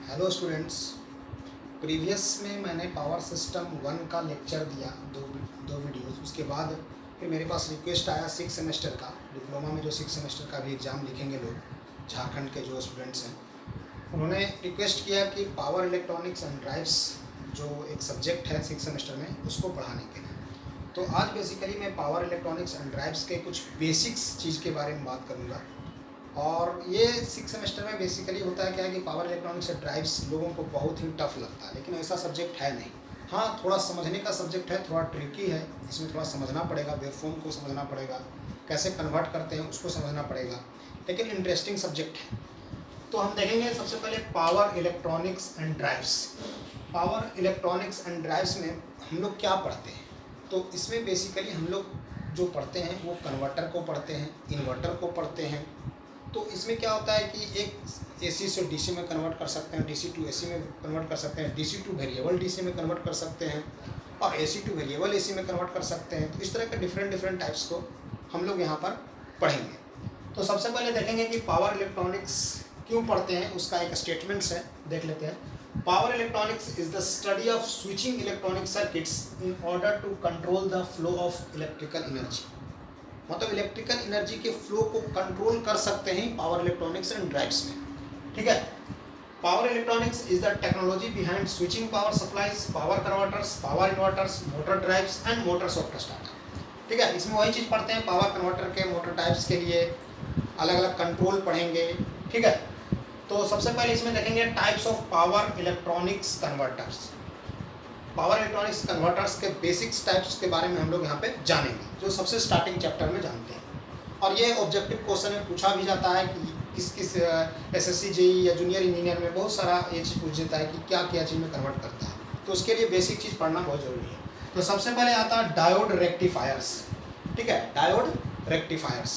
Hello students. Previous में मैंने power system 1 का लेक्चर दिया, दो वीडियोस। उसके बाद फिर मेरे पास रिक्वेस्ट आया 6 सेमेस्टर का, डिप्लोमा में जो 6 सेमेस्टर का भी एग्ज़ाम लिखेंगे लोग, झारखंड के जो स्टूडेंट्स हैं, उन्होंने रिक्वेस्ट किया कि पावर इलेक्ट्रॉनिक्स एंड ड्राइव्स जो एक सब्जेक्ट है 6 सेमेस्टर में, उसको पढ़ाने के लिए। तो आज बेसिकली मैं पावर इलेक्ट्रॉनिक्स एंड ड्राइव्स के कुछ बेसिक्स चीज़ के बारे में बात करूँगा। और ये 6 सेमेस्टर में बेसिकली होता है क्या है कि पावर इलेक्ट्रॉनिक्स और ड्राइव्स लोगों को बहुत ही टफ लगता है, लेकिन ऐसा सब्जेक्ट है नहीं। हाँ, थोड़ा समझने का सब्जेक्ट है, थोड़ा ट्रिकी है, इसमें थोड़ा समझना पड़ेगा, वेवफॉर्म को समझना पड़ेगा, कैसे कन्वर्ट करते हैं उसको समझना पड़ेगा, लेकिन इंटरेस्टिंग सब्जेक्ट है। तो हम देखेंगे सबसे पहले power electronics and drives. Power electronics and drives में हम लोग क्या पढ़ते हैं? तो इसमें बेसिकली हम लोग जो पढ़ते हैं वो कन्वर्टर को पढ़ते हैं, इन्वर्टर को पढ़ते हैं। तो इसमें क्या होता है कि एक एसी से डीसी में कन्वर्ट कर सकते हैं, डीसी टू एसी में कन्वर्ट कर सकते हैं, डीसी टू वेरिएबल डीसी में कन्वर्ट कर सकते हैं, और एसी टू वेरिएबल एसी में कन्वर्ट कर सकते हैं। तो इस तरह के डिफरेंट टाइप्स को हम लोग यहाँ पर पढ़ेंगे। तो सबसे पहले देखेंगे कि पावर इलेक्ट्रॉनिक्स क्यों पढ़ते हैं, उसका एक स्टेटमेंट्स है, देख लेते हैं। Power electronics is the study of switching electronic circuits in order to control the flow of electrical energy. मतलब इलेक्ट्रिकल एनर्जी के फ्लो को कंट्रोल कर सकते हैं पावर इलेक्ट्रॉनिक्स एंड ड्राइव्स में। ठीक है। Power electronics is the technology behind switching power supplies, power converters, power inverters, motor drives and motor soft starter. ठीक है, इसमें वही चीज़ पढ़ते हैं। पावर कन्वर्टर के, मोटर टाइप्स के लिए अलग अलग कंट्रोल पढ़ेंगे। ठीक है। तो सबसे पहले इसमें देखेंगे types of power electronics converters. Power electronics converters के बेसिक्स टाइप्स के बारे में हम लोग यहाँ पे जानेंगे, जो सबसे स्टार्टिंग चैप्टर में जानते हैं। और ये ऑब्जेक्टिव क्वेश्चन में पूछा भी जाता है कि किस एसएससी जेईई या जूनियर इंजीनियर में बहुत सारा ये चीज़ पूछ जाता है कि क्या क्या चीज़ में कन्वर्ट करता है। तो उसके लिए बेसिक चीज़ पढ़ना बहुत ज़रूरी है। तो सबसे पहले आता है डायोड रेक्टिफायर्स। ठीक है, डायोड रेक्टिफायर्स।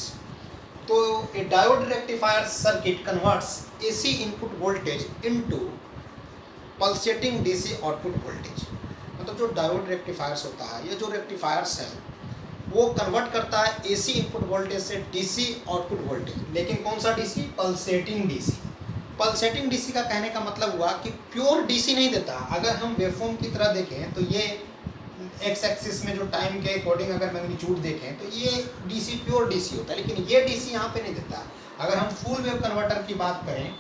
तो ए diode rectifier circuit converts AC input voltage into pulsating DC output voltage. मतलब जो डायोड रेक्टिफायर्स होता है, ये जो रेक्टिफायर्स है वो कन्वर्ट करता है एसी इनपुट वोल्टेज से डीसी आउटपुट वोल्टेज। लेकिन कौन सा DC? Pulsating DC. Pulsating DC का कहने का मतलब हुआ कि प्योर डीसी नहीं देता। अगर हम वेवफॉर्म की तरह देखें तो ये एक्स एक्सिस में जो टाइम के अकॉर्डिंग अगर मैग्नीट्यूड देखें तो ये डीसी प्योर डीसी होता है, लेकिन ये डीसी यहाँ पे नहीं देता। अगर हम फुल वेव कन्वर्टर की बात करें,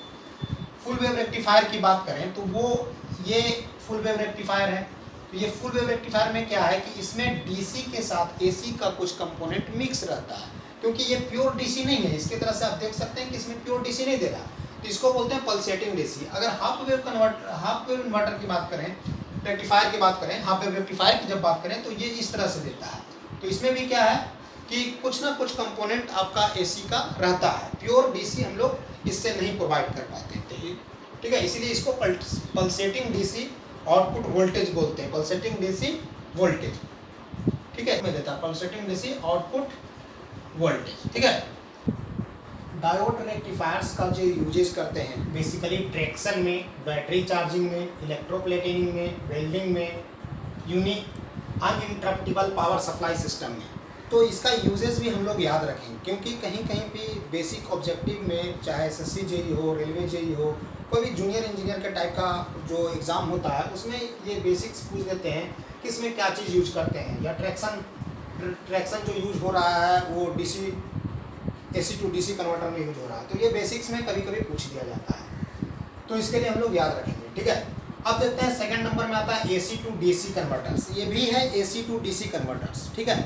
फुल वेव रेक्टिफायर की बात करें, तो वो ये फुल वेव रेक्टिफायर है। तो ये फुल वेव रेक्टिफायर में क्या है कि इसमें डीसी के साथ एसी का कुछ कंपोनेंट मिक्स रहता है, क्योंकि ये प्योर डीसी नहीं है। इसकी तरह से आप देख सकते हैं कि इसमें प्योर डीसी नहीं दे रहा, तो इसको बोलते हैं पल्सेटिंग डीसी। अगर हाफ वेव इन्वर्टर की बात करें, रेक्टिफायर की बात करें, हाफ वेव रेक्टिफायर की जब बात करें तो ये इस तरह से देता है। तो इसमें भी क्या है कि कुछ ना कुछ कंपोनेंट आपका एसी का रहता है। प्योर डीसी हम लोग इससे नहीं प्रोवाइड कर पाते। ठीक है, इसीलिए इसको पल्सेटिंग डीसी आउटपुट वोल्टेज बोलते हैं, पल्सेटिंग डीसी वोल्टेज। ठीक है, मैं देता पल्सेटिंग डीसी आउटपुट वोल्टेज। ठीक है। डायोड रेक्टिफायर्स का जो यूजेस करते हैं बेसिकली ट्रैक्शन में, बैटरी चार्जिंग में, इलेक्ट्रोप्लेटिनिंग में, वेल्डिंग में, यूनिक अनइंटरप्टिबल पावर सप्लाई सिस्टम में। तो इसका यूजेस भी हम लोग याद रखें, क्योंकि कहीं कहीं भी बेसिक ऑब्जेक्टिव में, चाहे एसएससी जेईई हो, रेलवे जेईई हो, कोई भी जूनियर इंजीनियर के टाइप का जो एग्ज़ाम होता है, उसमें ये बेसिक्स पूछ देते हैं कि इसमें क्या चीज़ यूज करते हैं, या ट्रैक्शन जो यूज हो रहा है वो DC AC to DC converter में यूज हो रहा है। तो ये बेसिक्स में कभी कभी पूछ दिया जाता है, तो इसके लिए हम लोग याद रखेंगे। ठीक है। अब देखते हैं सेकंड नंबर में आता है एसी टू डीसी कन्वर्टर्स। ये भी है एसी टू डीसी कन्वर्टर्स। ठीक है,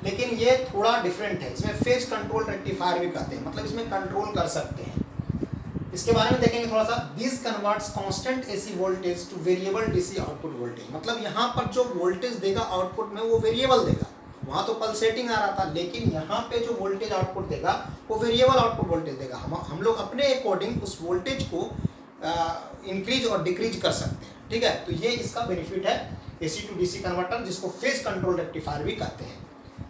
लेकिन ये थोड़ा डिफरेंट है। इसमें फेज कंट्रोल रेक्टिफायर भी कहते हैं, मतलब इसमें कंट्रोल कर सकते हैं। इसके बारे में देखेंगे थोड़ा सा। This converts constant AC voltage two variable DC output voltage. मतलब यहाँ पर जो वोल्टेज देगा आउटपुट में वो वेरिएबल देगा। वहाँ तो पल्सेटिंग आ रहा था, लेकिन यहाँ पे जो वोल्टेज आउटपुट देगा वो वेरिएबल आउटपुट वोल्टेज देगा। हम लोग अपने अकॉर्डिंग उस वोल्टेज को इंक्रीज और डिक्रीज कर सकते हैं। ठीक है, तो ये इसका बेनिफिट है एसी टू डीसी कन्वर्टर, जिसको फेज कंट्रोल रेक्टिफायर भी कहते हैं,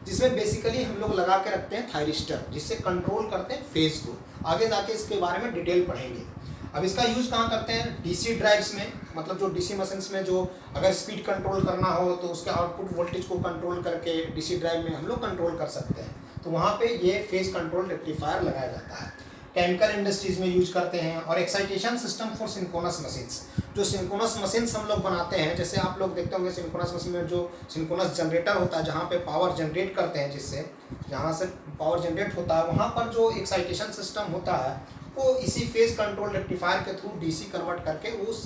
जिसमें बेसिकली हम लोग लगा के रखते हैं थायरिस्टर, जिससे कंट्रोल करते हैं फेज को। आगे जाके इसके बारे में डिटेल पढ़ेंगे। अब इसका यूज़ कहाँ करते हैं? डीसी ड्राइव्स में, मतलब जो डीसी मशीन्स में जो अगर स्पीड कंट्रोल करना हो तो उसके आउटपुट वोल्टेज को कंट्रोल करके डीसी ड्राइव में हम लोग कंट्रोल कर सकते हैं। तो वहाँ पे ये फेज कंट्रोल रेक्टिफायर लगाया जाता है। केमिकल इंडस्ट्रीज में यूज करते हैं। और excitation system for synchronous machines, जो सिंक्रोनस मशीन्स हम लोग बनाते हैं, जैसे आप लोग देखते होंगे सिंक्रोनस मशीन में जो सिंक्रोनस जनरेटर होता है, जहाँ पे पावर जनरेट करते हैं, जिससे जहाँ से पावर जनरेट होता है वहाँ पर जो एक्साइटेशन सिस्टम होता है वो इसी फेज कंट्रोल रेक्टिफायर के थ्रू डीसी कन्वर्ट करके उस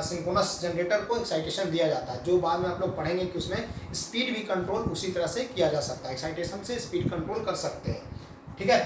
सिंक्रोनस जनरेटर को एक्साइटेशन दिया जाता है, जो बाद में आप लोग पढ़ेंगे कि उसमें स्पीड भी कंट्रोल उसी तरह से किया जा सकता है, एक्साइटेशन से स्पीड कंट्रोल कर सकते हैं। ठीक है।